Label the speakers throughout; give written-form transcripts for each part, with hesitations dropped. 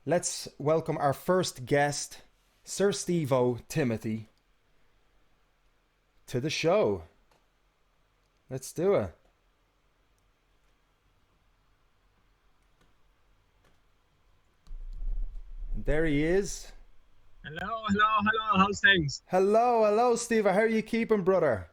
Speaker 1: let's welcome our first guest, Sir Stevo Timothy, to the show. Let's do it. There he is.
Speaker 2: Hello. How's things?
Speaker 1: Hello, Stevo. How are you keeping, brother?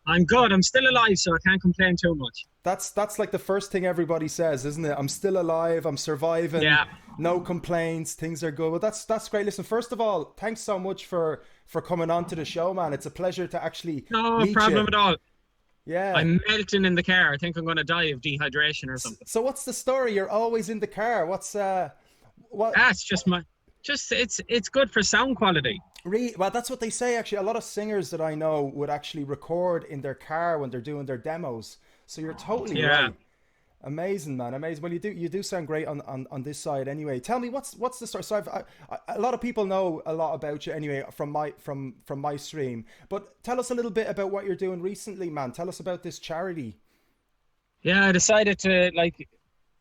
Speaker 2: I'm good. I'm still alive, so I can't complain too much.
Speaker 1: That's like the first thing everybody says, isn't it? I'm still alive. I'm surviving.
Speaker 2: Yeah,
Speaker 1: No complaints. Things are good. Well, that's great. Listen, first of all, thanks so much for coming on to the show, man. It's a pleasure to actually
Speaker 2: no
Speaker 1: meet you.
Speaker 2: problem at all.
Speaker 1: Yeah.
Speaker 2: I'm melting in the car. I think I'm going to die of dehydration or something.
Speaker 1: So what's the story? You're always in the car. What?
Speaker 2: That's just it's good for sound quality.
Speaker 1: Well, that's what they say. Actually, a lot of singers that I know would actually record in their car when they're doing their demos. So you're totally
Speaker 2: Yeah.
Speaker 1: right. Amazing, man, amazing. Well, you do sound great on this side anyway. Tell me what's the story. So a lot of people know a lot about you anyway from my stream. But tell us a little bit about what you're doing recently, man. Tell us about this charity.
Speaker 2: Yeah, I decided to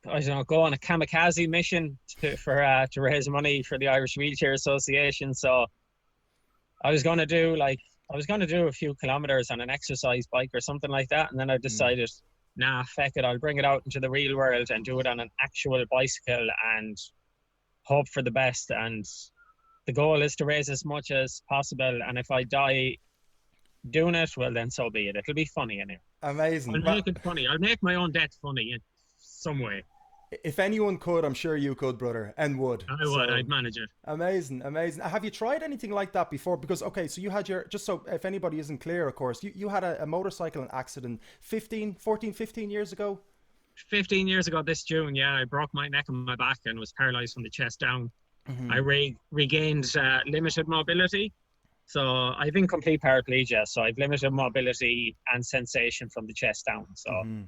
Speaker 2: I don't know, go on a kamikaze mission to raise money for the Irish Wheelchair Association. So I was gonna do a few kilometers on an exercise bike or something like that, and then I decided, nah, feck it, I'll bring it out into the real world and do it on an actual bicycle and hope for the best. And the goal is to raise as much as possible. And if I die doing it, well then so be it. It'll be funny anyway.
Speaker 1: Amazing.
Speaker 2: I'll
Speaker 1: Well,
Speaker 2: make it funny. I'll make my own death funny in some way.
Speaker 1: if anyone could, I'm sure you could, brother, and would.
Speaker 2: I would.
Speaker 1: So
Speaker 2: I'd manage it.
Speaker 1: amazing, amazing. Have you tried anything like that before? Because okay, so you had your, just so if anybody isn't clear, of course, you had a motorcycle accident 15 years ago.
Speaker 2: 15 years ago this June, yeah, I broke my neck and my back and was paralyzed from the chest down. I
Speaker 1: Hmm.
Speaker 2: regained limited mobility. So I've incomplete paraplegia. So I've limited mobility and sensation from the chest down. So
Speaker 1: Hmm.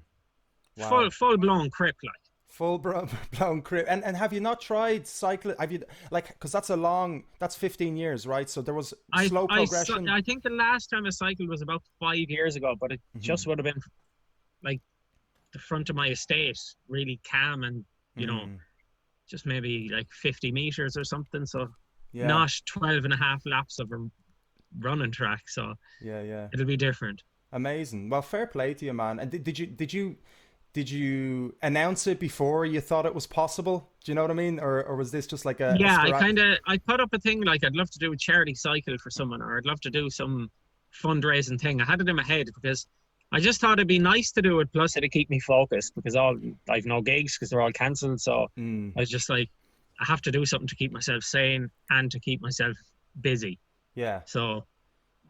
Speaker 1: Wow.
Speaker 2: full blown crip like.
Speaker 1: Full blown crip. And have you not tried cycling? Have you, like, because that's 15 years, right? So there was slow progression.
Speaker 2: I think the last time I cycled was about 5 years ago, but it
Speaker 1: Hmm.
Speaker 2: just would have been like the front of my estate, really calm and,
Speaker 1: Mm.
Speaker 2: just maybe like 50 meters or something. So
Speaker 1: Yeah,
Speaker 2: not 12 and a half laps of a running track. So
Speaker 1: yeah.
Speaker 2: it'll be different.
Speaker 1: Amazing. Well, fair play to you, man. And did you announce it before you thought it was possible? Do you know what I mean? Or was this just like a
Speaker 2: Yeah,
Speaker 1: sporadic?
Speaker 2: I put up a thing like I'd love to do a charity cycle for someone, or I'd love to do some fundraising thing. I had it in my head because I just thought it'd be nice to do it. Plus, it'd keep me focused because I've no gigs because they're all cancelled. So
Speaker 1: Mm,
Speaker 2: I was just like, I have to do something to keep myself sane and to keep myself busy.
Speaker 1: yeah.
Speaker 2: So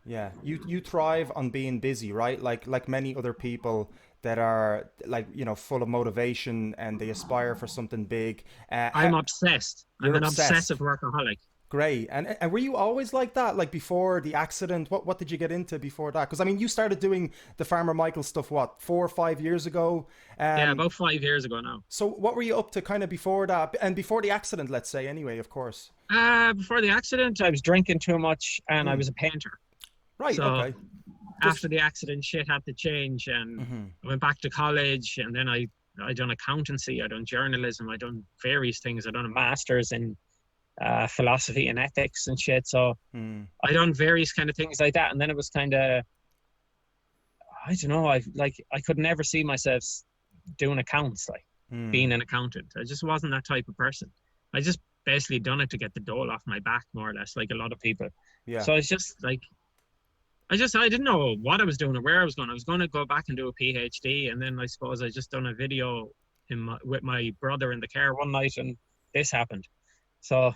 Speaker 1: Yeah, you thrive on being busy, right? Like many other people that are like, full of motivation and they aspire for something big.
Speaker 2: I'm obsessed. I'm
Speaker 1: You're
Speaker 2: an
Speaker 1: obsessed.
Speaker 2: obsessive workaholic.
Speaker 1: Great. And were you always like that? Like before the accident, what did you get into before that? Because I mean, you started doing the Farmer Michael stuff, what, 4 or 5 years ago?
Speaker 2: Yeah, about 5 years ago now.
Speaker 1: So what were you up to kind of before that and before the accident, let's say, anyway, of course.
Speaker 2: Before the accident, I was drinking too much and I
Speaker 1: Mm.
Speaker 2: was a painter.
Speaker 1: Right,
Speaker 2: So
Speaker 1: okay.
Speaker 2: after
Speaker 1: Just
Speaker 2: the accident, shit had to change, and
Speaker 1: hmm
Speaker 2: I went back to college, and then I done accountancy, I done journalism, I done various things. I done a master's in philosophy and ethics and shit. So
Speaker 1: mm,
Speaker 2: I done various kind of things like that, and then it was kind of, I don't know, I could never see myself doing accounts, like
Speaker 1: mm,
Speaker 2: being an accountant. I just wasn't that type of person. I just basically done it to get the dole off my back, more or less, like a lot of people.
Speaker 1: yeah.
Speaker 2: So it's just like I didn't know what I was doing or where I was going. I was going to go back and do a PhD, and then I suppose I just done a video with my brother in the car one night, and this happened. So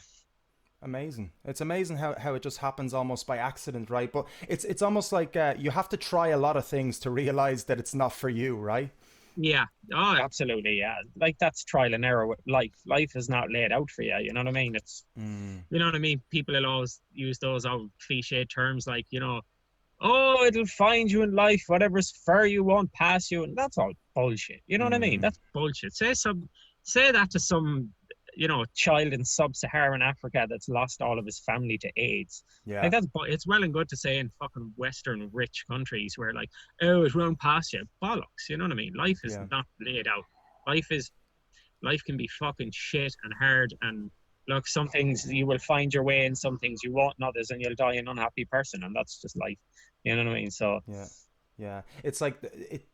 Speaker 1: Amazing. It's amazing how it just happens almost by accident, right? But it's almost like you have to try a lot of things to realize that it's not for you, right?
Speaker 2: yeah, oh, absolutely, yeah. Like that's trial and error with life. Life is not laid out for you. You know what I mean?
Speaker 1: Mm,
Speaker 2: You know what I mean. People will always use those old cliche terms like, oh, it'll find you in life. Whatever's for you won't pass you, and that's all bullshit. You know what I mean?
Speaker 1: mm,
Speaker 2: That's bullshit. Say that to some, child in sub-Saharan Africa that's lost all of his family to AIDS.
Speaker 1: yeah,
Speaker 2: Like it's well and good to say in fucking Western rich countries where like, oh, it won't pass you. Bollocks. You know what I mean? Life is
Speaker 1: yeah.
Speaker 2: not laid out. Life is life can be fucking shit and hard, and look, some things you will find your way in, some things you won't, and others, and you'll die an unhappy person, and that's just life. You know what I mean? So
Speaker 1: Yeah. Yeah, it's like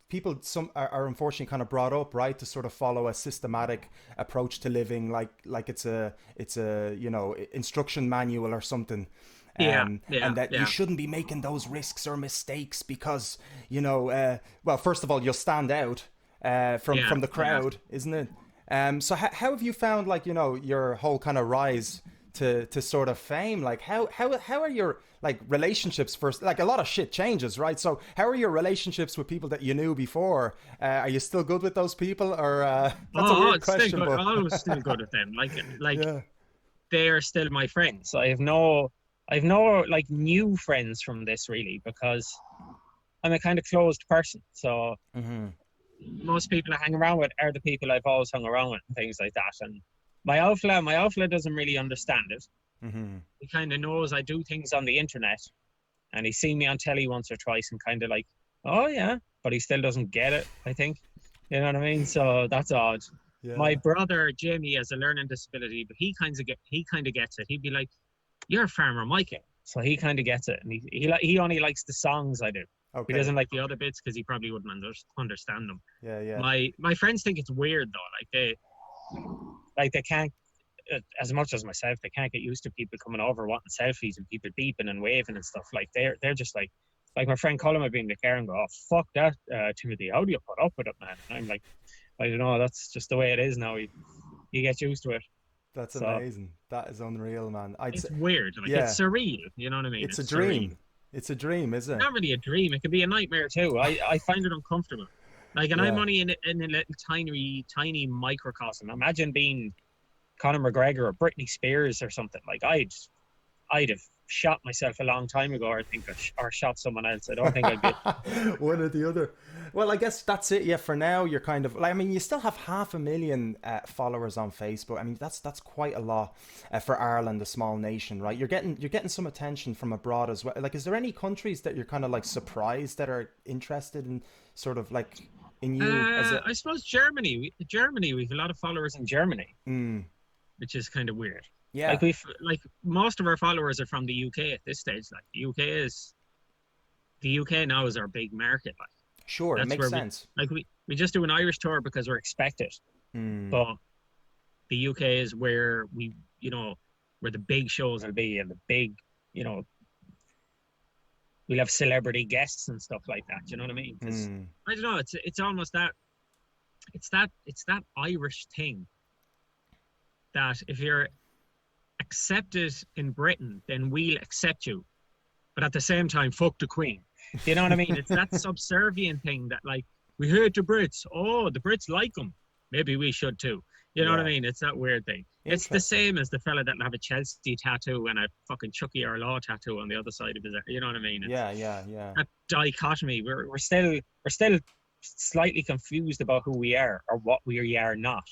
Speaker 1: people some are unfortunately kind of brought up, right, to sort of follow a systematic approach to living, like it's a instruction manual or something,
Speaker 2: yeah,
Speaker 1: and
Speaker 2: yeah,
Speaker 1: that you
Speaker 2: yeah,
Speaker 1: shouldn't be making those risks or mistakes because well, first of all, you'll stand out
Speaker 2: yeah,
Speaker 1: from the
Speaker 2: yeah.
Speaker 1: crowd, isn't it? So how have you found, like, your whole kind of rise to sort of fame? Like how are your, like, relationships first? Like, a lot of shit changes, right? So how are your relationships with people that you knew before? Are you still good with those people, or that's a
Speaker 2: Oh,
Speaker 1: weird
Speaker 2: it's still
Speaker 1: question,
Speaker 2: good.
Speaker 1: but
Speaker 2: I was still good with them. Like
Speaker 1: yeah.
Speaker 2: they are still my friends. I have no like new friends from this really because I'm a kind of closed person. So
Speaker 1: Mm-hmm.
Speaker 2: most people I hang around with are the people I've always hung around with and things like that. And my outlet doesn't really understand it.
Speaker 1: Mm-hmm.
Speaker 2: He kind of knows I do things on the internet, and he's seen me on telly once or twice and kind of like, oh yeah, but he still doesn't get it, I think. You know what I mean? So that's odd. My
Speaker 1: Yeah.
Speaker 2: brother Jamie has a learning disability, but he kind of gets it. He'd be like, "You're Farmer Michael," so he kind of gets it, and he only likes the songs I do. He
Speaker 1: Okay.
Speaker 2: doesn't like the other bits because he probably wouldn't understand them.
Speaker 1: Yeah, yeah.
Speaker 2: My friends think it's weird though. Like they can't, as much as myself, they can't get used to people coming over wanting selfies and people beeping and waving and stuff. Like they're just like my friend Colin would be in the car and go, "Oh fuck that, Timothy! How do you put up with it, man?" And I'm like, "I don't know. That's just the way it is now. You get used to it."
Speaker 1: That's
Speaker 2: So
Speaker 1: amazing. That is unreal, man. I'd say,
Speaker 2: it's weird. Like
Speaker 1: yeah,
Speaker 2: it's surreal. You know what I mean?
Speaker 1: it's a
Speaker 2: It's surreal.
Speaker 1: dream. It's a dream, is it?
Speaker 2: Not really a dream. It can be a nightmare too. I find it uncomfortable. Like, and I'm
Speaker 1: Yeah.
Speaker 2: only in a little tiny microcosm. Imagine being Conor McGregor or Britney Spears or something. Like I'd have shot myself a long time ago, or I think, or shot someone else. I don't think I'd be.
Speaker 1: One or the other. Well, I guess that's it. Yeah, for now, you're kind of like, I mean, you still have 500,000 followers on Facebook. I mean, that's quite a lot for Ireland, a small nation, right? You're getting some attention from abroad as well. Like, is there any countries that you're kind of like surprised that are interested in sort of like in you as a?
Speaker 2: I suppose Germany. We've a lot of followers in Germany,
Speaker 1: Mm,
Speaker 2: which is kind of weird.
Speaker 1: yeah,
Speaker 2: Like most of our followers are from the UK at this stage. Like the UK now is our big market. Like
Speaker 1: sure,
Speaker 2: that's
Speaker 1: makes
Speaker 2: where we
Speaker 1: sense.
Speaker 2: like we just do an Irish tour because we're expected,
Speaker 1: Mm,
Speaker 2: but the UK is where where the big shows will be, and the big, you know, we'll have celebrity guests and stuff like that. You know what I mean? Because
Speaker 1: mm,
Speaker 2: I don't know, it's almost that it's that Irish thing that if you're accepted in Britain, then we'll accept you. But at the same time, fuck the Queen. You know what I mean? It's that subservient thing that, like, we hate the Brits. Oh, the Brits like them. Maybe we should too. You know what I
Speaker 1: yeah,
Speaker 2: mean? It's that weird thing. It's the
Speaker 1: interesting.
Speaker 2: same as the fella that'll have a Chelsea tattoo and a fucking Chucky or Law tattoo on the other side of his. You know what I mean? It's
Speaker 1: Yeah, yeah, yeah.
Speaker 2: that dichotomy. We're still slightly confused about who we are or what we are not.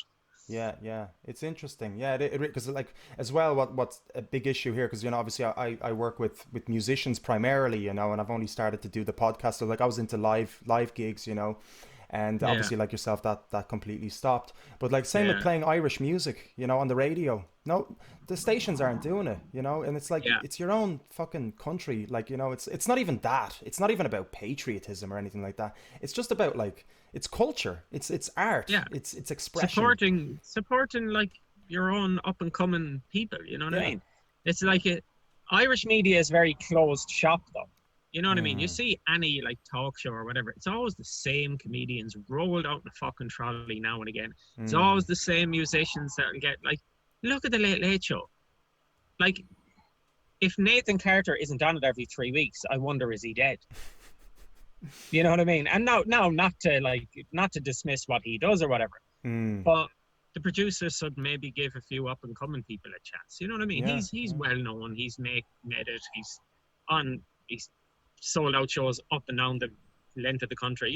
Speaker 1: Yeah, yeah, it's interesting. Yeah, because like as well, what's a big issue here? Because obviously I work with musicians primarily, and I've only started to do the podcast. So like I was into live gigs, and
Speaker 2: Yeah,
Speaker 1: obviously like yourself, that completely stopped. But like same with
Speaker 2: yeah,
Speaker 1: playing Irish music, on the radio. No, the stations aren't doing it, and it's like
Speaker 2: yeah.
Speaker 1: it's your own fucking country. Like it's not even that. It's not even about patriotism or anything like that. It's just about like it's culture. It's art.
Speaker 2: Yeah,
Speaker 1: It's expression.
Speaker 2: supporting like your own up and coming people. You know what I
Speaker 1: Yeah.
Speaker 2: mean? It's like Irish media is very closed shop though. You know what I mean? You
Speaker 1: Mm,
Speaker 2: see any like talk show or whatever, it's always the same comedians rolled out in a fucking trolley now and again. It's
Speaker 1: mm.
Speaker 2: always the same musicians that get like, look at the Late Late Show. Like, if Nathan Carter isn't on it every 3 weeks, I wonder, is he dead? You know what I mean? And now, not to dismiss what he does or whatever,
Speaker 1: Mm.
Speaker 2: but the producers should maybe give a few up and coming people a chance. You know what I mean?
Speaker 1: Yeah,
Speaker 2: He's
Speaker 1: yeah.
Speaker 2: well known. He's made it. He's sold out shows up and down the length of the country.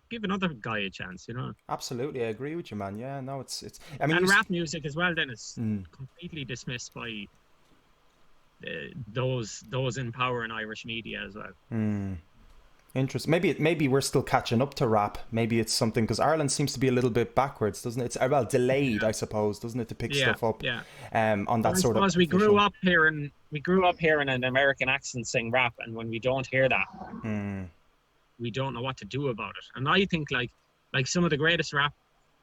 Speaker 2: Give another guy a chance.
Speaker 1: Absolutely, I agree with you, man. Yeah, no, it's. I mean,
Speaker 2: And rap music as well. Then is
Speaker 1: Mm,
Speaker 2: completely dismissed by those in power in Irish media as well.
Speaker 1: mm. Interesting. Maybe we're still catching up to rap. Maybe it's something, because Ireland seems to be a little bit backwards, doesn't it? It's well delayed, I suppose, doesn't it, to pick
Speaker 2: Yeah,
Speaker 1: stuff up
Speaker 2: yeah.
Speaker 1: on that
Speaker 2: Well, I
Speaker 1: sort of
Speaker 2: suppose we grew
Speaker 1: official.
Speaker 2: up hearing an American accent sing rap, and when we don't hear that,
Speaker 1: Mm,
Speaker 2: we don't know what to do about it. And I think like some of the greatest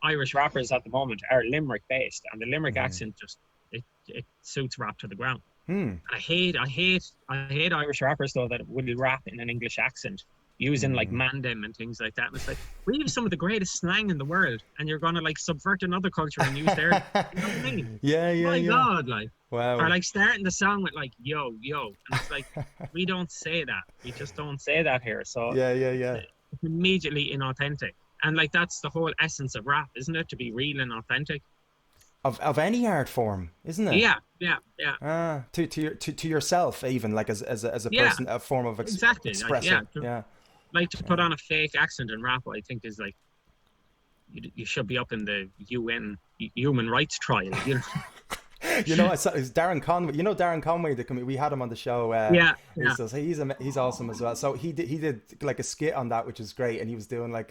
Speaker 2: Irish rappers at the moment are Limerick based, and the Limerick accent just it suits rap to the ground.
Speaker 1: mm,
Speaker 2: I hate Irish rappers though that will rap in an English accent using like mandem and things like that. And it's like, we have some of the greatest slang in the world, and you're gonna like subvert another culture and use their, you know what I mean?
Speaker 1: yeah, yeah,
Speaker 2: My
Speaker 1: yeah.
Speaker 2: God, like, or
Speaker 1: Wow.
Speaker 2: like starting the song with like yo yo, and it's like we don't say that. We just don't say that here. So
Speaker 1: Yeah, yeah, yeah.
Speaker 2: it's immediately inauthentic. And like that's the whole essence of rap, isn't it? To be real and authentic.
Speaker 1: Of any art form, isn't it?
Speaker 2: Yeah, yeah, yeah.
Speaker 1: To yourself, even like as a
Speaker 2: Yeah,
Speaker 1: person, a form of
Speaker 2: exactly. Like,
Speaker 1: expressing. Yeah.
Speaker 2: like to put on a fake accent and rap, I think is like you should be up in the UN human rights trial. You know?
Speaker 1: You know, I saw it's Darren Conway. You know Darren Conway, we had him on the show.
Speaker 2: Yeah,
Speaker 1: he's awesome as well. So he did like a skit on that, which is great, and he was doing like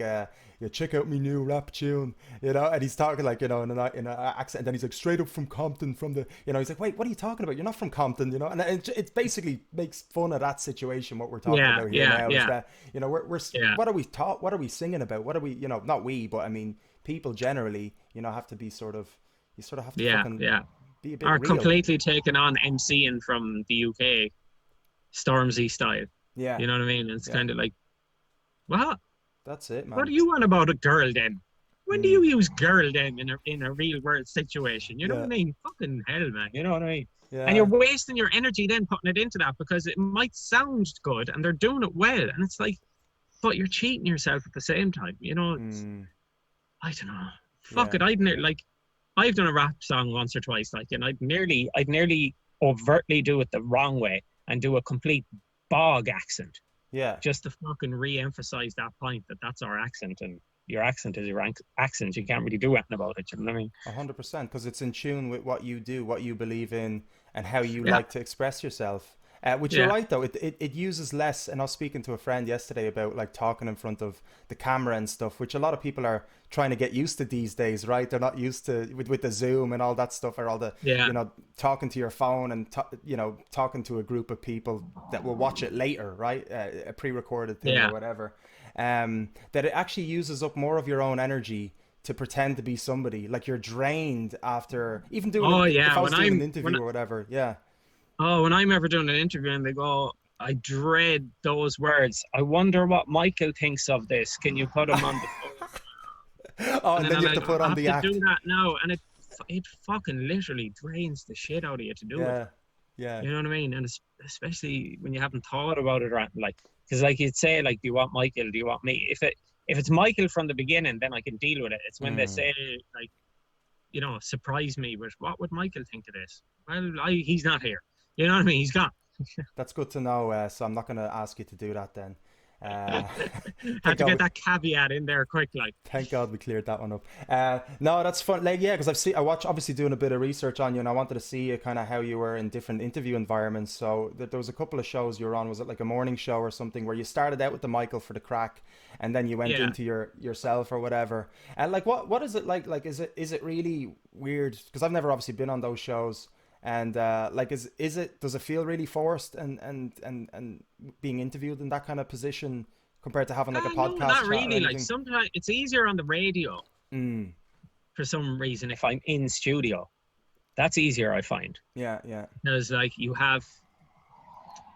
Speaker 1: yeah, check out me new rap tune, you know, and he's talking like, you know, in an accent, and then he's like straight up from Compton, from the, you know, he's like, wait, what are you talking about? You're not from Compton, you know, and it basically makes fun of that situation. What we're talking about here now is that, you know, we're what are we taught? What are we singing about? What are we, you know, not we, but I mean, people generally, you know, have to be sort of, you sort of have to fucking be a bit
Speaker 2: are
Speaker 1: real.
Speaker 2: completely taken on MCing from the UK, Stormzy style.
Speaker 1: Yeah,
Speaker 2: you know what I mean? It's kind of like, what?
Speaker 1: That's it, man.
Speaker 2: What do you want about a girl then? When do you use girl then in a real world situation? You know what I mean? Fucking hell, man. You know what I mean?
Speaker 1: Yeah.
Speaker 2: And you're wasting your energy then putting it into that because it might sound good and they're doing it well. And it's like, but you're cheating yourself at the same time. You know, I don't know. Fuck it. I've done a rap song once or twice, like, and I'd nearly overtly do it the wrong way and do a complete bog accent.
Speaker 1: Yeah.
Speaker 2: Just to fucking re-emphasize that point that that's our accent, and your accent is your accent. You can't really do anything about it. You know what I mean?
Speaker 1: 100%, because it's in tune with what you do, what you believe in, and how you like to express yourself. Which you're right though, it uses less. And I was speaking to a friend yesterday about like talking in front of the camera and stuff, which a lot of people are trying to get used to these days, right? They're not used to with the Zoom and all that stuff, or all the you know, talking to your phone and you know, talking to a group of people that will watch it later, right? A pre-recorded thing or whatever. That it actually uses up more of your own energy to pretend to be somebody. Like you're drained after even doing if I was doing an interview or whatever. Yeah.
Speaker 2: Oh, when I'm ever doing an interview and they go, I dread those words. I wonder what Michael thinks of this. Can you put him on the phone?
Speaker 1: And then you have to put on the act.
Speaker 2: Do that now, and it fucking literally drains the shit out of you to do it.
Speaker 1: Yeah.
Speaker 2: You know what I mean? And especially when you haven't thought about it, right? Like, because like you'd say, like, do you want Michael? Do you want me? If it's Michael from the beginning, then I can deal with it. It's when they say, like, you know, surprise me with what would Michael think of this? Well, he's not here. You know what I mean? He's gone.
Speaker 1: That's good to know. So I'm not going to ask you to do that then.
Speaker 2: Had to get that caveat in there quick, like.
Speaker 1: Thank God we cleared that one up. No, that's fun. Like, yeah, because I watched, obviously doing a bit of research on you, and I wanted to see kind of how you were in different interview environments. So there was a couple of shows you were on. Was it like a morning show or something where you started out with the Michael for the crack, and then you went into yourself or whatever? And like, what is it like? Like, is it really weird? Because I've never obviously been on those shows. And like, does it feel really forced and being interviewed in that kind of position compared to having like a podcast?
Speaker 2: No, not really. Like sometimes it's easier on the radio for some reason. If I'm in studio, that's easier, I find.
Speaker 1: Yeah.
Speaker 2: Because like you have,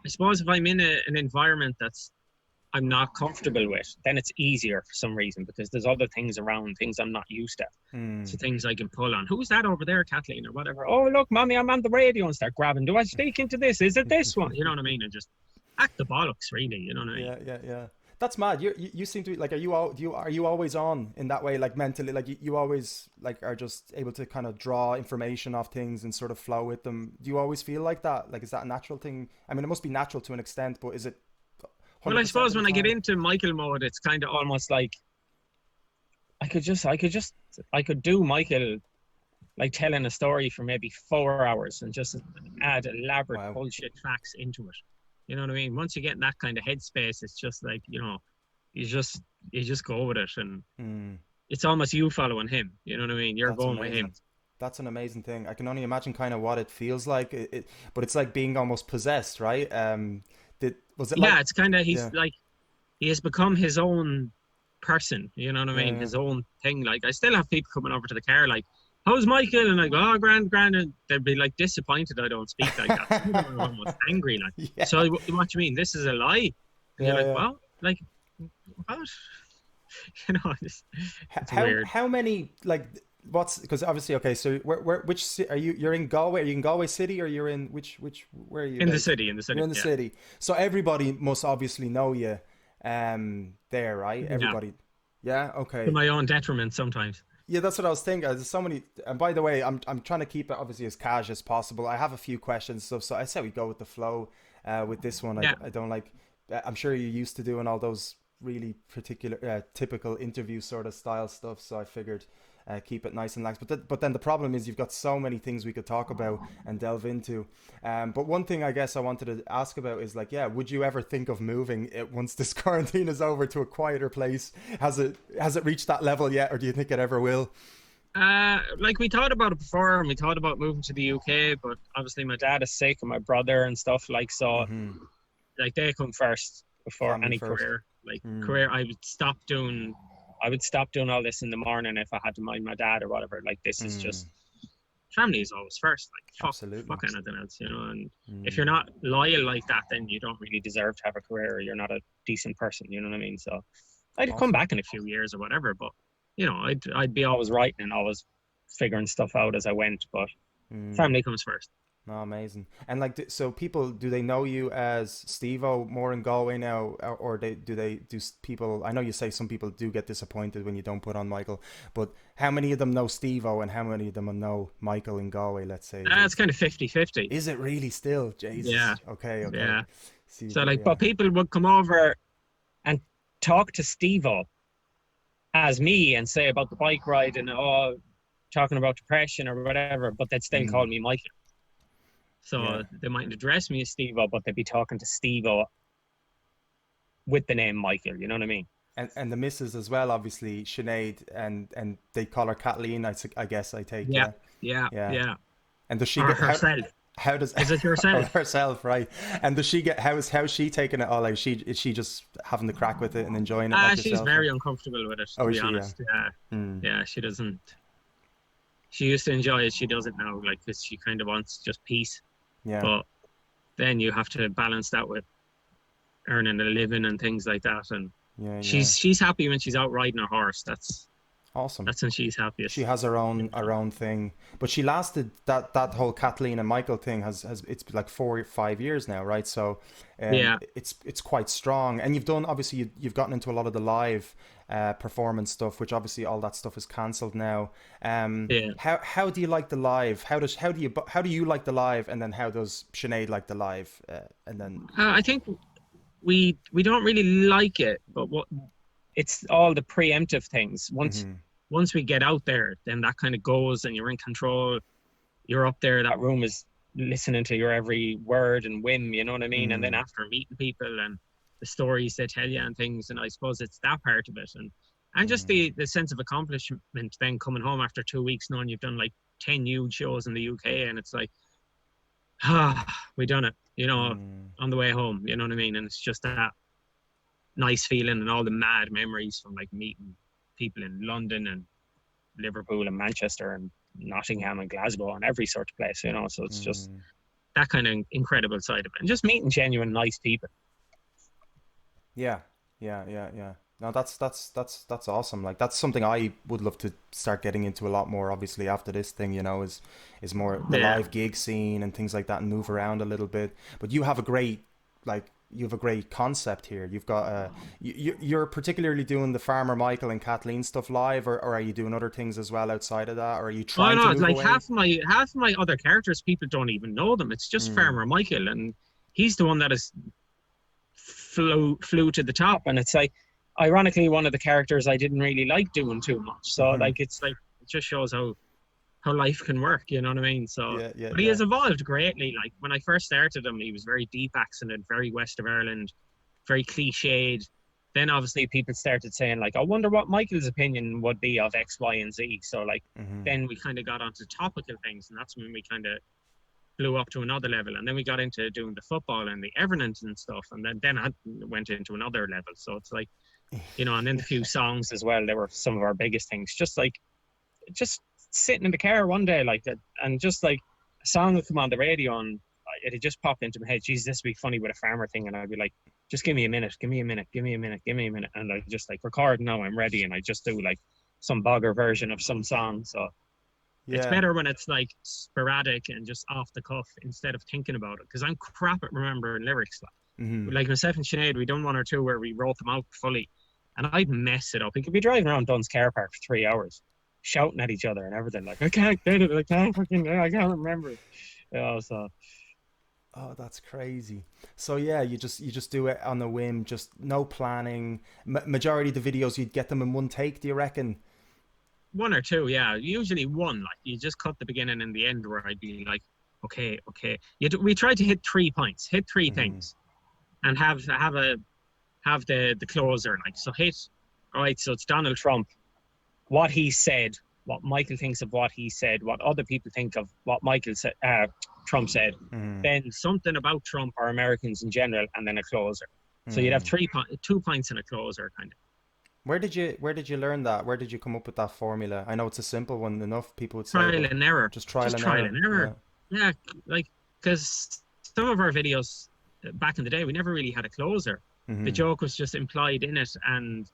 Speaker 2: I suppose if I'm in an environment I'm not comfortable with, then it's easier for some reason because there's other things around, things I'm not used to. So things I can pull on. Who's that over there, Kathleen, or whatever? Oh, look, mommy, I'm on the radio, and start grabbing. Do I speak into this? Is it this one? You know what I mean? And just act the bollocks, really. You know what I mean?
Speaker 1: Yeah. That's mad. You seem to be like, are you always on in that way, like mentally, like you always like are just able to kind of draw information off things and sort of flow with them? Do you always feel like that? Like, is that a natural thing? I mean, it must be natural to an extent, but is it?
Speaker 2: Well, I suppose when I get into Michael mode, it's kind of almost like I could do Michael, like telling a story for maybe 4 hours and just add elaborate bullshit facts into it. You know what I mean? Once you get in that kind of headspace, it's just like, you know, you just go with it, and it's almost you following him. You know what I mean? You're
Speaker 1: That's
Speaker 2: going with
Speaker 1: amazing.
Speaker 2: him.
Speaker 1: That's an amazing thing. I can only imagine kind of what it feels like. But it's like being almost possessed, right? Was it like?
Speaker 2: Yeah, it's kind of, he's
Speaker 1: Yeah,
Speaker 2: like, he has become his own person. You know what I
Speaker 1: yeah,
Speaker 2: mean?
Speaker 1: yeah.
Speaker 2: His own thing. Like, I still have people coming over to the car, like, how's Michael? And I go, oh, grand. And they'd be like disappointed I don't speak like that. Some of them are almost angry, like,
Speaker 1: Yeah,
Speaker 2: so what you mean? This is a lie? And you're
Speaker 1: yeah,
Speaker 2: like,
Speaker 1: yeah.
Speaker 2: well, like, what? You know, it's
Speaker 1: How
Speaker 2: weird.
Speaker 1: how many like what's because obviously okay, so where which are you? You're in Galway. Are you in Galway City, or you're in which where are you
Speaker 2: In the
Speaker 1: based?
Speaker 2: city,
Speaker 1: You're in the
Speaker 2: yeah.
Speaker 1: city. So everybody must obviously know you there, right?
Speaker 2: Yeah.
Speaker 1: Everybody. Yeah,
Speaker 2: To
Speaker 1: okay.
Speaker 2: my own detriment sometimes.
Speaker 1: Yeah, that's what I was thinking. There's so many, and by the way, I'm trying to keep it obviously as cash as possible. I have a few questions, so I say we go with the flow. With this one,
Speaker 2: Yeah.
Speaker 1: I don't like. I'm sure you're used to doing all those really particular, typical interview sort of style stuff. So I figured keep it nice and lax. But then the problem is you've got so many things we could talk about and delve into. But one thing I guess I wanted to ask about is like, yeah, would you ever think of moving it once this quarantine is over to a quieter place? Has it reached that level yet, or do you think it ever will?
Speaker 2: Like, we thought about it before, and we thought about moving to the UK, but obviously my dad is sick and my brother and stuff, like, so
Speaker 1: Hmm.
Speaker 2: like they come first before
Speaker 1: Family
Speaker 2: any
Speaker 1: first.
Speaker 2: career. Like,
Speaker 1: Mm,
Speaker 2: career, I would stop doing all this in the morning if I had to mind my dad or whatever. Like, this is
Speaker 1: mm,
Speaker 2: just, family is always first. Like,
Speaker 1: absolutely.
Speaker 2: fuck anything else, you know. And if you're
Speaker 1: Mm,
Speaker 2: not loyal like that, then you don't really deserve to have a career, or you're not a decent person. You know what I mean? So I'd come
Speaker 1: awesome.
Speaker 2: back in a few years or whatever, but you know, I'd be always writing and always figuring stuff out as I went. But
Speaker 1: Mm.
Speaker 2: family comes first.
Speaker 1: Oh, amazing. And like, so people, do they know you as Stevo more in Galway now, or people? I know you say some people do get disappointed when you don't put on Michael, but how many of them know Stevo, and how many of them know Michael in Galway? Let's say,
Speaker 2: It's kind of 50-50.
Speaker 1: is it really still?
Speaker 2: Yeah,
Speaker 1: Jesus. Okay, okay.
Speaker 2: yeah.
Speaker 1: See,
Speaker 2: So like,
Speaker 1: yeah.
Speaker 2: but people would come over and talk to Stevo as me and say about the bike ride and talking about depression or whatever, but they'd still call
Speaker 1: Mm,
Speaker 2: me Michael.
Speaker 1: yeah.
Speaker 2: So they mightn't address me as Stevo, but they'd be talking to Stevo with the name Michael. You know what I mean?
Speaker 1: And the missus as well, obviously Sinead, and they call her Kathleen. I guess I take,
Speaker 2: Yeah,
Speaker 1: yeah,
Speaker 2: yeah,
Speaker 1: yeah.
Speaker 2: yeah.
Speaker 1: And does she
Speaker 2: Or
Speaker 1: get
Speaker 2: herself.
Speaker 1: how does
Speaker 2: Is it
Speaker 1: oh,
Speaker 2: yourself?
Speaker 1: herself, right? And does she get how's she taking it all? Like, is she just having the crack with it and enjoying it like
Speaker 2: She's
Speaker 1: yourself? Or?
Speaker 2: very uncomfortable with it,
Speaker 1: Oh,
Speaker 2: to
Speaker 1: is
Speaker 2: be
Speaker 1: she? Yeah.
Speaker 2: honest. Yeah,
Speaker 1: Mm,
Speaker 2: yeah. She doesn't. She used to enjoy it. She doesn't now, like, because she kind of wants just peace.
Speaker 1: yeah.
Speaker 2: But then you have to balance that with earning a living and things like that. And
Speaker 1: Yeah. Yeah.
Speaker 2: she's happy when she's out riding her horse.
Speaker 1: Awesome.
Speaker 2: That's when she's
Speaker 1: She
Speaker 2: happiest.
Speaker 1: has her
Speaker 2: You
Speaker 1: own
Speaker 2: know?
Speaker 1: thing, but she lasted that whole Kathleen and Michael thing has it's been like 4 or 5 years now, right? So,
Speaker 2: Yeah,
Speaker 1: it's quite strong, and you've done obviously you've gotten into a lot of the live performance stuff, which obviously all that stuff is cancelled now.
Speaker 2: yeah.
Speaker 1: How do you like the live? How do you like the live, and then how does Sinead like the live? And then
Speaker 2: I think we don't really like it, but what it's all the preemptive things.
Speaker 1: hmm
Speaker 2: Once we get out there, then that kind of goes, and you're in control. You're up there. That room is listening to your every word and whim. You know what I mean? And then
Speaker 1: mm,
Speaker 2: after meeting people and the stories they tell you and things, and I suppose it's that part of it, and just
Speaker 1: mm,
Speaker 2: the sense of accomplishment. Then coming home after 2 weeks, knowing you've done like 10 huge shows in the UK, and it's like, we done it. You know,
Speaker 1: mm.
Speaker 2: on the way home. You know what I mean? And it's just that nice feeling and all the mad memories from like meeting people in London and Liverpool and Manchester and Nottingham and Glasgow and every sort of place, you know. So it's just
Speaker 1: Mm.
Speaker 2: that kind of incredible side of it. And just meeting genuine nice people.
Speaker 1: Yeah, yeah. No, that's awesome. Like, that's something I would love to start getting into a lot more. Obviously, after this thing, is more the
Speaker 2: Yeah.
Speaker 1: live gig scene and things like that, and move around a little bit. But you have a great concept here. You've got you're particularly doing the Farmer Michael and Kathleen stuff live, or are you doing other things as well outside of that, or are you
Speaker 2: Oh
Speaker 1: trying to
Speaker 2: no,
Speaker 1: move
Speaker 2: like
Speaker 1: away?
Speaker 2: half of my other characters, people don't even know them. It's just
Speaker 1: Mm,
Speaker 2: Farmer Michael, and he's the one that is flew to the top. And it's like, ironically, one of the characters I didn't really like doing too much. So
Speaker 1: hmm
Speaker 2: like, it's like, it just shows how life can work, you know what I mean? So,
Speaker 1: Yeah, yeah,
Speaker 2: but he
Speaker 1: yeah.
Speaker 2: has evolved greatly. Like when I first started him, he was very deep accented, very west of Ireland, very cliched. Then obviously people started saying like, I wonder what Michael's opinion would be of X, Y, and Z. So like,
Speaker 1: Hmm.
Speaker 2: then we kind of got onto topical things, and that's when we kind of blew up to another level. And then we got into doing the football and the Everton and stuff, and then I went into another level. So it's like, you know, and then the few songs as well. They were some of our biggest things. Just sitting in the car one day like that, and just like a song would come on the radio, and it'd just pop into my head. Jesus, this would be funny with a farmer thing, and I'd be like, just give me a minute, give me a minute, give me a minute, give me a minute, and I just like record now. I'm ready, and I just do like some bogger version of some song. So it's
Speaker 1: Yeah.
Speaker 2: better when it's like sporadic and just off the cuff instead of thinking about it. Because I'm crap at remembering lyrics.
Speaker 1: Hmm.
Speaker 2: Like myself and Sinead, we done one or two where we wrote them out fully, and I'd mess it up. We could be driving around Dunn's car park for 3 hours, shouting at each other and everything. Like, I can't get it. I can't remember it. So
Speaker 1: Oh, that's crazy. So yeah, you just do it on a whim, just no planning. Majority of the videos you'd get them in one take, do you reckon?
Speaker 2: one or two, yeah. Usually one. Like you just cut the beginning and the end, where I'd be like, okay, okay. We tried to hit 3 points, hit three
Speaker 1: Hmm.
Speaker 2: things, and have the closer. Like so, hit. All right, so it's Donald Trump, what he said, what Michael thinks of what he said, what other people think of what Trump said,
Speaker 1: Hmm.
Speaker 2: then something about Trump or Americans in general, and then a closer. So you'd have
Speaker 1: Hmm.
Speaker 2: 2 points and a closer, kind of.
Speaker 1: Where did you learn that? Where did you come up with that formula? I know it's a simple one enough, people would say,
Speaker 2: Trial
Speaker 1: but
Speaker 2: and error,
Speaker 1: just trial
Speaker 2: just
Speaker 1: and
Speaker 2: trial
Speaker 1: error.
Speaker 2: and error.
Speaker 1: Yeah.
Speaker 2: Yeah, like because some of our videos back in the day, we never really had a closer. The
Speaker 1: Hmm.
Speaker 2: joke was just implied in it, and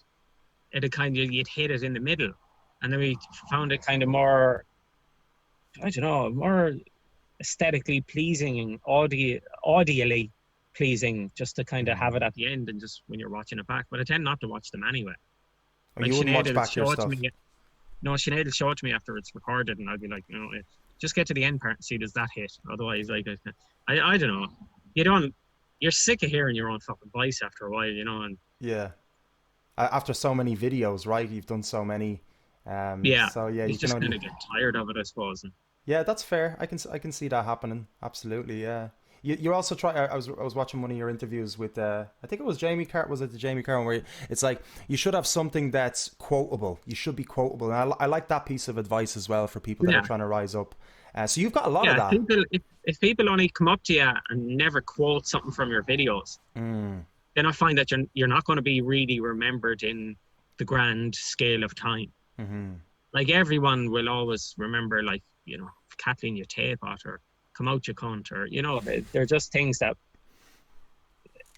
Speaker 2: it kind of you'd hit it in the middle, and then we found it kind of more, I don't know, more aesthetically pleasing and audially pleasing, just to kind of have it
Speaker 1: Hmm.
Speaker 2: at the end and just when you're watching it back. But I tend not to watch them anyway.
Speaker 1: Oh,
Speaker 2: Like
Speaker 1: you wouldn't
Speaker 2: Sinead
Speaker 1: watch
Speaker 2: will
Speaker 1: back your
Speaker 2: show it to
Speaker 1: stuff.
Speaker 2: me. No, Sinead will show it to me after it's recorded, and I'll be like, just get to the end part and see does that hit. Otherwise, like, I don't know. You don't. You're sick of hearing your own fucking voice after a while, and
Speaker 1: Yeah. After so many videos, right? You've done so many.
Speaker 2: yeah,
Speaker 1: So yeah,
Speaker 2: you
Speaker 1: you can
Speaker 2: just kind
Speaker 1: only.
Speaker 2: of get tired of it, I suppose. And
Speaker 1: Yeah, that's fair. I can see that happening. Absolutely, yeah. You also try. I was watching one of your interviews with I think it was Jamie Carr. Was it the Jamie Carr one where it's like you should have something that's quotable. You should be quotable, and I like that piece of advice as well for people that are
Speaker 2: yeah,
Speaker 1: trying to rise up. So you've got a lot of
Speaker 2: yeah.
Speaker 1: that.
Speaker 2: If people only come up to you and never quote something from your videos,
Speaker 1: Mm,
Speaker 2: then I find that you're not going to be really remembered in the grand scale of time.
Speaker 1: mm-hmm.
Speaker 2: Like everyone will always remember, like Kathleen, you tapeot, or come out, you cunt, or they're just things that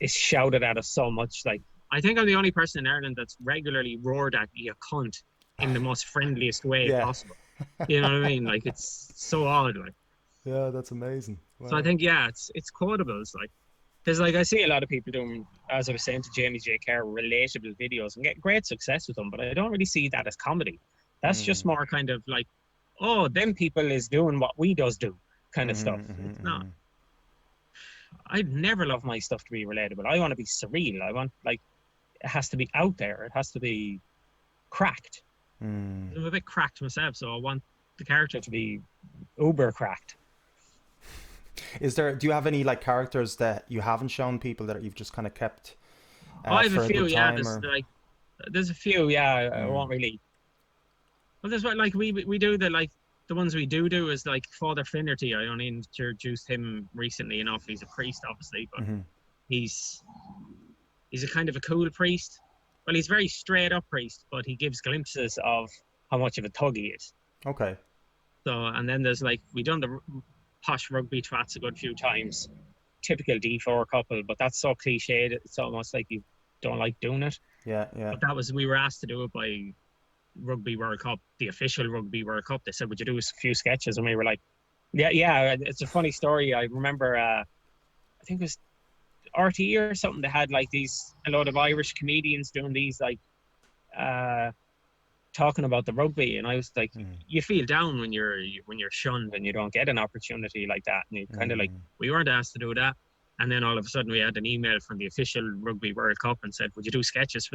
Speaker 2: is shouted at us so much. Like I think I'm the only person in Ireland that's regularly roared at you cunt in the most friendliest way
Speaker 1: Yeah,
Speaker 2: possible. You know what I mean? Like it's so odd. Like
Speaker 1: yeah, that's amazing.
Speaker 2: so, I
Speaker 1: Wow.
Speaker 2: think it's quotables. Like because like I see a lot of people doing, as I was saying to Jamie J. Kerr, relatable videos and get great success with them, but I don't really see that as comedy. That's just
Speaker 1: Mm,
Speaker 2: more kind of like, oh, them people is doing what we does do kind of
Speaker 1: mm-hmm,
Speaker 2: stuff.
Speaker 1: mm-hmm,
Speaker 2: It's not.
Speaker 1: mm-hmm.
Speaker 2: I'd never love my stuff to be relatable. I want to be surreal. I want, like, it has to be out there. It has to be cracked.
Speaker 1: Mm.
Speaker 2: I'm a bit cracked myself, so I want the character to be uber cracked.
Speaker 1: Do you have any like characters that you haven't shown people that you've just kind of kept
Speaker 2: I have a
Speaker 1: for a
Speaker 2: few,
Speaker 1: good
Speaker 2: yeah.
Speaker 1: time or?
Speaker 2: There's a few, yeah. I
Speaker 1: Mm,
Speaker 2: won't really. Well, there's what like we do the ones we do is like Father Finnerty. I only introduced him recently enough. He's a priest, obviously, but
Speaker 1: mm-hmm.
Speaker 2: he's he's a kind of a cool priest. Well, he's very straight up priest, but he gives glimpses of how much of a thug he is.
Speaker 1: Okay.
Speaker 2: So, and then there's like we done the posh rugby twats a good few times. Typical D4 couple, but that's so cliched. It's almost like you don't like doing it.
Speaker 1: Yeah, yeah.
Speaker 2: But that was we were asked to do it by Rugby World Cup, the official Rugby World Cup. They said, "Would you do a few sketches?" And we were like, "Yeah, yeah." It's a funny story. I remember, I think it was RTE or something. They had like a lot of Irish comedians doing these like uh, talking about the rugby, and I was like,
Speaker 1: Mm,
Speaker 2: you feel down when you're shunned and you don't get an opportunity like that, and you kind of like
Speaker 1: mm,
Speaker 2: we weren't asked to do that. And then all of a sudden we had an email from the official Rugby World Cup and said, would you do sketches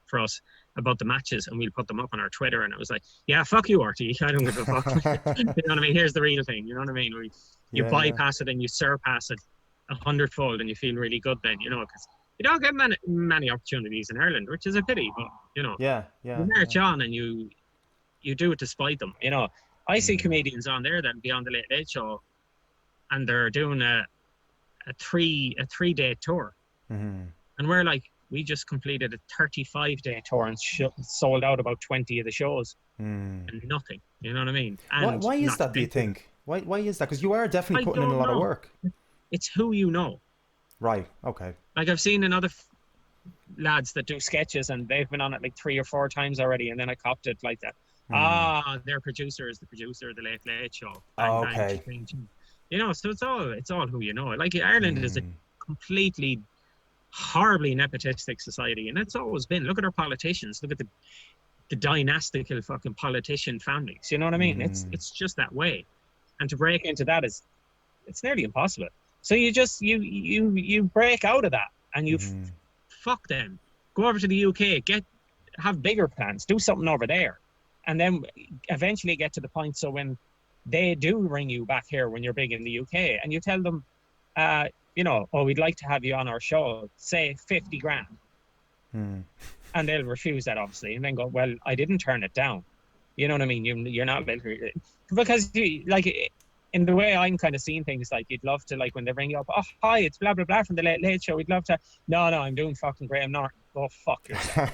Speaker 2: for us about the matches, and we'll put them up on our Twitter. And it was like, yeah, fuck you, RT. I don't give a fuck. You know what I mean? Here's the real thing. You know what I mean? You bypass it and you surpass it 100-fold, and you feel really good then, you know, because you don't get many opportunities in Ireland, which is a pity, but, you know, you march on and you do it despite them. You know, I see comedians on there that be on the Late Late Show, and they're doing a 3-day tour, and we're like, we just completed a 35-day tour and sold out about 20 of the shows, and nothing. You know what I mean? And
Speaker 1: why is that? Do you think? Why is that? Because you are definitely putting in a lot of work.
Speaker 2: It's who you know.
Speaker 1: Right. Okay.
Speaker 2: Like I've seen another lads that do sketches, and they've been on it like 3 or 4 times already, and then I copped it like that. Their producer is the producer of the Late Late Show.
Speaker 1: Okay.
Speaker 2: You know, so it's all who you know. Like Ireland is a completely horribly nepotistic society, and it's always been. Look at our politicians. Look at the dynastical fucking politician families. You know what I mean? It's just that way, and to break into that it's nearly impossible. So you break out of that, and you fuck them. Go over to the UK, have bigger plans, do something over there, and then eventually get to the point so when they do ring you back here when you're big in the UK, and you tell them, you know, oh, we'd like to have you on our show, say 50 grand. And they'll refuse that, obviously, and then go, well, I didn't turn it down. You know what I mean? You're not, because like in the way I'm kind of seeing things, like you'd love to, like when they ring you up, oh, hi, it's blah, blah, blah from the Late Late Show. We'd love to, no, I'm doing fucking Graham Norton. Oh, fuck yourself.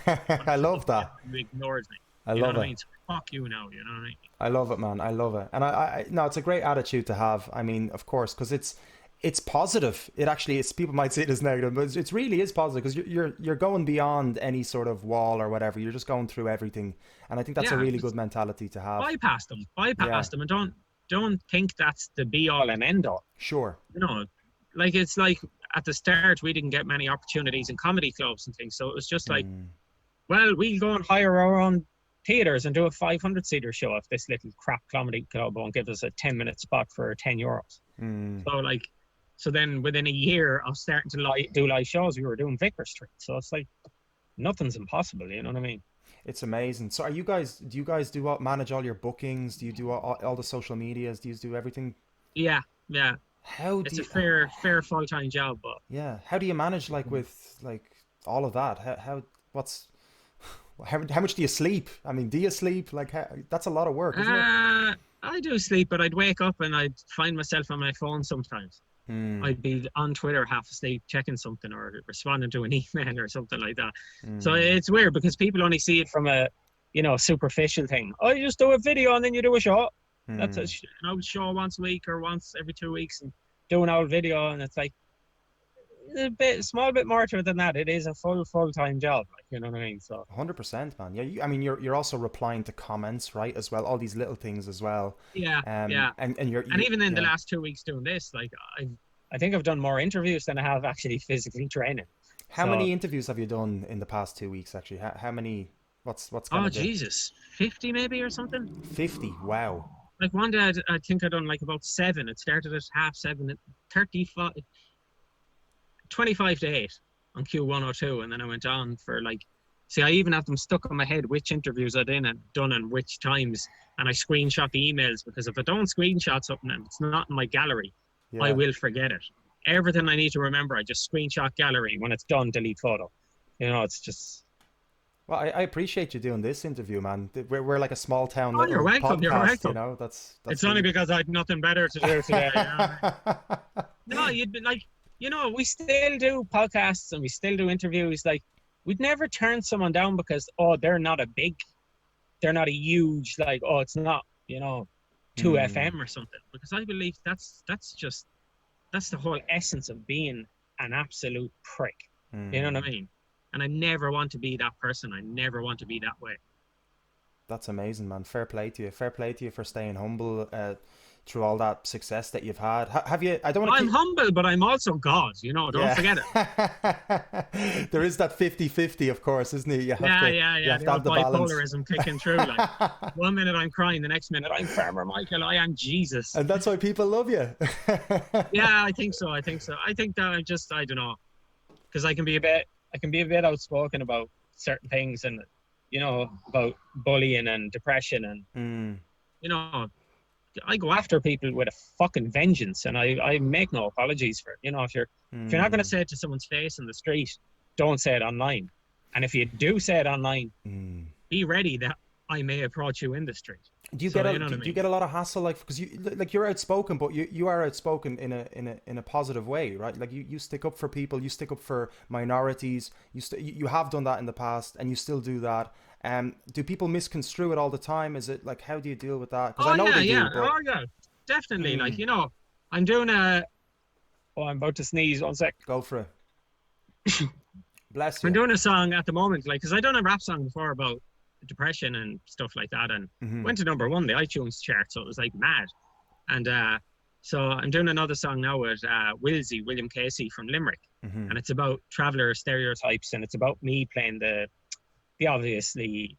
Speaker 1: I love that.
Speaker 2: You ignored me.
Speaker 1: I love it.
Speaker 2: I mean? So fuck you now, you know what I mean?
Speaker 1: I love it, man. I love it. And I no, it's a great attitude to have. I mean, of course, because it's positive. It actually is. People might say it as negative, but it really is positive, because you're going beyond any sort of wall or whatever. You're just going through everything, and I think that's a really good mentality to have.
Speaker 2: Bypass them, and don't think that's the be all and end all.
Speaker 1: Sure.
Speaker 2: You know, like it's like at the start we didn't get many opportunities in comedy clubs and things, so it was just like, well, we'll go and hire our own theatres and do a 500-seater show if this little crap comedy club won't give us a 10-minute spot for €10. So then within a year of starting to do live shows, we were doing Vicar Street. So it's like nothing's impossible, you know what I mean?
Speaker 1: It's amazing. So do you guys manage all your bookings? Do you do all the social medias? Do you do everything?
Speaker 2: Yeah. It's a fair full-time job, but
Speaker 1: yeah. How do you manage with all of that? How much do you sleep? I mean, do you sleep? That's a lot of work, isn't it?
Speaker 2: I do sleep, but I'd wake up and I'd find myself on my phone sometimes. I'd be on Twitter half asleep checking something or responding to an email or something like that. So it's weird because people only see it from a, you know, superficial thing. Oh, you just do a video and then you do a show. That's an old show once a week or once every 2 weeks and do an old video, and it's like a small bit more to it than that. It is a full-time job, like, you know what I mean? So
Speaker 1: 100%, man. Yeah, I mean, you're also replying to comments, right, as well, all these little things as well.
Speaker 2: Yeah.
Speaker 1: And you're
Speaker 2: even in the last 2 weeks doing this, like I think I've done more interviews than I have actually physically training.
Speaker 1: How many interviews have you done in the past 2 weeks, actually? How many? What's kind of
Speaker 2: Jesus, 50 maybe or something.
Speaker 1: 50. Wow.
Speaker 2: Like one day I think I done like about 7. It started at 7:30, 35, 25 to 8 on Q102, and then I went on for I even have them stuck on my head which interviews I'd done and which times, and I screenshot the emails, because if I don't screenshot something and it's not in my gallery, I will forget it. Everything I need to remember, I just screenshot gallery. When it's done, delete photo. You know, it's just...
Speaker 1: Well, I appreciate you doing this interview, man. We're like a small town
Speaker 2: little
Speaker 1: you're welcome,
Speaker 2: podcast,
Speaker 1: you're welcome.
Speaker 2: You know, that's it's only because I had nothing better to do today. You know? No, you'd be like, you know, we still do podcasts and we still do interviews. Like, we'd never turn someone down because, they're not a huge, it's not, you know, 2FM or something. Because I believe that's the whole essence of being an absolute prick. You know what I mean? And I never want to be that person. I never want to be that way.
Speaker 1: That's amazing, man. Fair play to you. Fair play to you for staying humble. Do through all that success that you've had. Have you? I don't want to
Speaker 2: I'm
Speaker 1: keep.
Speaker 2: humble, but I'm also God, you know, don't
Speaker 1: Yeah.
Speaker 2: forget it.
Speaker 1: There is that 50-50, of course, isn't it? You
Speaker 2: Yeah.
Speaker 1: have
Speaker 2: The
Speaker 1: to
Speaker 2: old
Speaker 1: have the balance.
Speaker 2: bipolarism kicking through. Like, 1 minute I'm crying, the next minute I'm Farmer Michael, I am Jesus.
Speaker 1: And that's why people love you.
Speaker 2: Yeah, I think so. I think so. I think that I don't know, because I can be a bit outspoken about certain things, and you know, about bullying and depression, and
Speaker 1: Mm,
Speaker 2: you know, I go after people with a fucking vengeance, and I make no apologies for it. You know, if you're not going to
Speaker 1: mm,
Speaker 2: say it to someone's face in the street, don't say it online. And if you do say it online,
Speaker 1: mm.
Speaker 2: be ready that I may approach you in the street.
Speaker 1: Do you
Speaker 2: So
Speaker 1: get a
Speaker 2: you know what I
Speaker 1: do you
Speaker 2: mean?
Speaker 1: get a lot of hassle, like, because you're outspoken, but you are outspoken in a positive way, right? Like you stick up for people, you stick up for minorities, you have done that in the past, and you still do that. Do people misconstrue it all the time? Is it like, how do you deal with that? Because I
Speaker 2: Oh
Speaker 1: know
Speaker 2: yeah,
Speaker 1: they do,
Speaker 2: yeah.
Speaker 1: but
Speaker 2: Oh yeah, definitely. Like,
Speaker 1: mm,
Speaker 2: you know, I'm doing a. Oh, I'm about to sneeze. 1 sec.
Speaker 1: go for it. Bless
Speaker 2: I'm
Speaker 1: you.
Speaker 2: doing a song at the moment, like, because I done a rap song before about depression and stuff like that, and
Speaker 1: Hmm.
Speaker 2: went to #1 the iTunes chart, so it was like mad. And so I'm doing another song now with William Casey from Limerick,
Speaker 1: Hmm.
Speaker 2: and it's about traveller stereotypes, and it's about me playing the obviously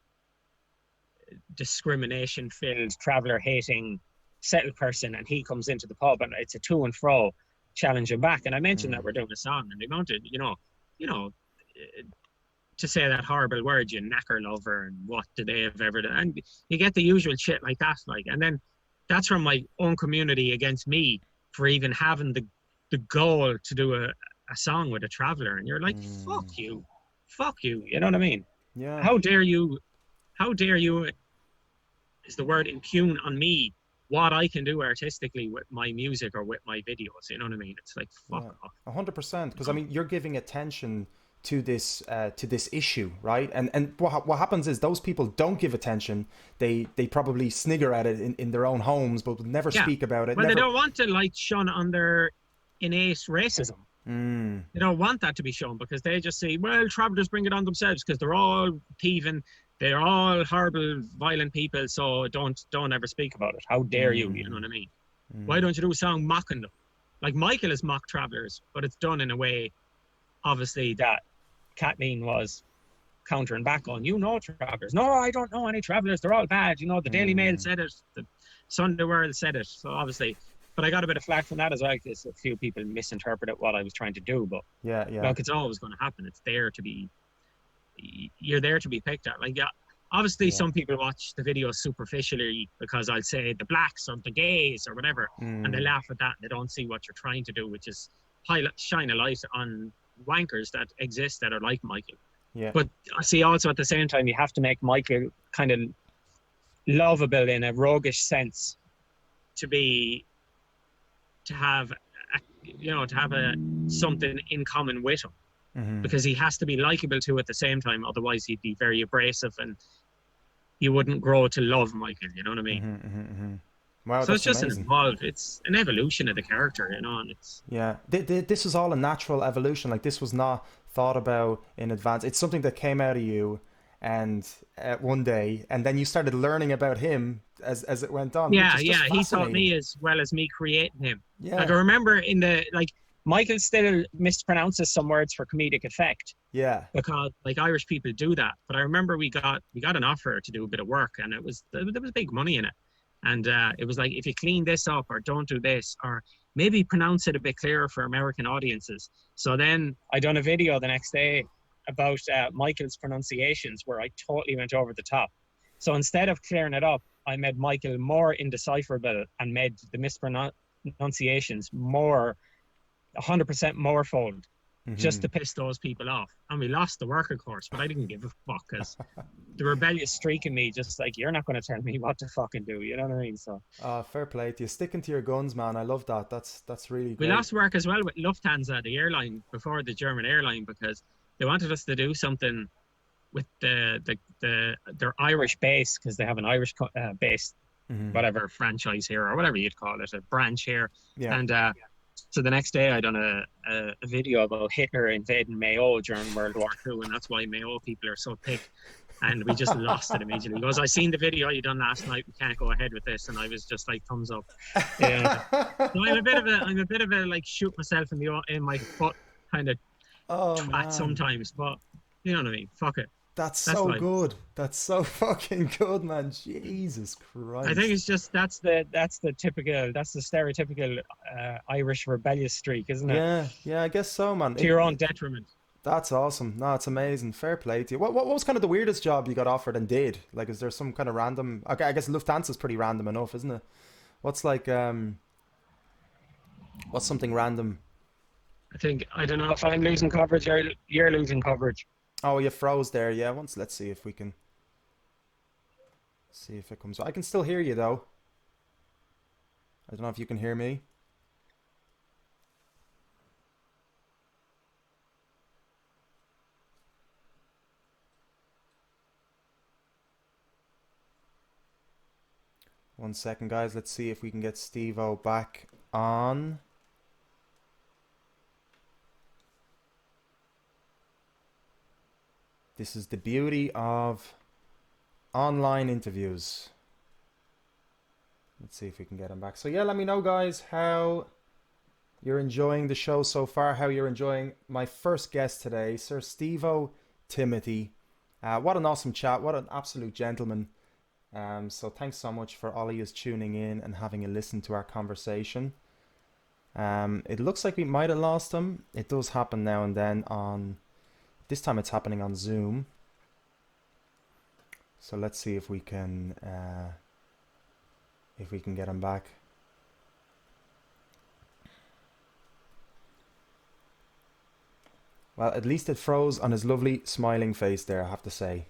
Speaker 2: discrimination filled traveller hating settled person, and he comes into the pub, and it's a to and fro challenging back. And I mentioned that
Speaker 1: Mm.
Speaker 2: we're doing a song, and they wanted, you know, to say that horrible word, you knacker lover, and what did they have ever done? And you get the usual shit like that, like, and then that's from my own community against me for even having the goal to do a song with a traveller, and you're like,
Speaker 1: Mm.
Speaker 2: fuck you, you know what I mean?
Speaker 1: Yeah.
Speaker 2: How dare you? How dare you? Is the word impugn on me what I can do artistically with my music or with my videos? You know what I mean? It's like,
Speaker 1: Yeah,
Speaker 2: fuck off.
Speaker 1: 100%. Because I
Speaker 2: You know?
Speaker 1: mean, you're giving attention to this issue, right? And what happens is those people don't give attention. They probably snigger at it in their own homes, but would never
Speaker 2: Yeah.
Speaker 1: speak about it.
Speaker 2: Well, they
Speaker 1: Never.
Speaker 2: don't want to like shun on their innate racism.
Speaker 1: Mm,
Speaker 2: They don't want that to be shown because they just say, well, travelers bring it on themselves because they're all thieving, they're all horrible, violent people. So don't ever speak about it. How dare you? You know
Speaker 1: mm,
Speaker 2: what I mean? Why
Speaker 1: mm,
Speaker 2: don't you do a song mocking them? Like Michael is mock travelers, but it's done in a way, obviously, that Kathleen was countering back on. You know travelers? No, I don't know any travelers. They're all bad. You know, the Daily Mail
Speaker 1: mm.
Speaker 2: said it. The Sunday World said it. So obviously, but I got a bit of flack from that as well because a few people misinterpreted what I was trying to do. But
Speaker 1: Yeah, yeah,
Speaker 2: look, it's always going to happen. It's there to be. You're there to be picked at. Like, yeah, obviously,
Speaker 1: yeah.
Speaker 2: some people watch the video superficially because I'll say the blacks or the gays or whatever, and they
Speaker 1: Mm,
Speaker 2: laugh at that. And they don't see what you're trying to do, which is highlight, shine a light on wankers that exist that are like Michael.
Speaker 1: yeah.
Speaker 2: But I see also at the same time, you have to make Michael kind of lovable in a roguish sense to be to have to have a something in common with him
Speaker 1: Hmm.
Speaker 2: because he has to be likable too at the same time. Otherwise, he'd be very abrasive and you wouldn't grow to love Michael. You know what I mean?
Speaker 1: Hmm. Hmm. Wow,
Speaker 2: So it's
Speaker 1: that's
Speaker 2: just an
Speaker 1: amazing.
Speaker 2: evolved. It's an evolution of the character, you know, and it's
Speaker 1: Yeah, this is all a natural evolution. Like this was not thought about in advance. It's something that came out of you, and one day, and then you started learning about him as it went on, which
Speaker 2: yeah,
Speaker 1: is just
Speaker 2: yeah. He taught
Speaker 1: fascinating.
Speaker 2: me as well as me creating him. Like I
Speaker 1: Yeah,
Speaker 2: remember in the like Michael still mispronounces some words for comedic effect
Speaker 1: yeah.
Speaker 2: because like Irish people do that. But I remember we got an offer to do a bit of work, and there was big money in it, and it was like if you clean this up or don't do this or maybe pronounce it a bit clearer for American audiences. So then I done a video the next day about Michael's pronunciations where I totally went over the top. So instead of clearing it up, I made Michael more indecipherable and made the mispronunciations more 100% more fold just
Speaker 1: Hmm.
Speaker 2: to piss those people off. And we lost the work, of course, but I didn't give a fuck because the rebellious streak in me just like, you're not going to tell me what to fucking do. You know what I mean? So
Speaker 1: Fair play to you. Sticking to your guns, man. I love that. That's really
Speaker 2: we
Speaker 1: great.
Speaker 2: lost work as well with Lufthansa, the airline, before the German airline, because they wanted us to do something with their Irish base because they have an Irish base,
Speaker 1: Hmm.
Speaker 2: whatever franchise here or whatever you'd call it, a branch here.
Speaker 1: Yeah.
Speaker 2: And so the next day I done a video about Hitler invading Mayo during World War II, and that's why Mayo people are so thick. And we just lost it immediately. He goes, I seen the video you done last night. We can't go ahead with this. And I was just like, thumbs up. Yeah. So I'm a bit of a like shoot myself in my foot kind of
Speaker 1: Oh
Speaker 2: twat
Speaker 1: man,
Speaker 2: sometimes, but you know what I mean. Fuck it.
Speaker 1: that's
Speaker 2: That's
Speaker 1: so
Speaker 2: life.
Speaker 1: good. That's so fucking good, man. Jesus
Speaker 2: I think
Speaker 1: Christ.
Speaker 2: it's just that's the stereotypical Irish rebellious streak, isn't it?
Speaker 1: Yeah, yeah, I guess so, man.
Speaker 2: To your own detriment.
Speaker 1: That's awesome. No, it's amazing. Fair play to you. What was kind of the weirdest job you got offered and did? Like, is there some kind of random? Okay, I guess Lufthansa's pretty random enough, isn't it? What's like what's something random?
Speaker 2: I don't know if I'm losing coverage or you're losing coverage.
Speaker 1: Oh, you froze there. Yeah, once let's see if we can see if it comes. I can still hear you though. I don't know if you can hear me. One second, guys. Let's see if we can get Stevo back on. This is the beauty of online interviews. Let's see if we can get him back. So yeah, let me know, guys, how you're enjoying the show so far, how you're enjoying my first guest today, Sir Stevo Timothy. What an awesome chat. What an absolute gentleman. So thanks so much for all of you tuning in and having a listen to our conversation. It looks like we might have lost him. It does happen now and then on... This time it's happening on Zoom. So let's see if we can get him back. Well, at least it froze on his lovely smiling face there, I have to say.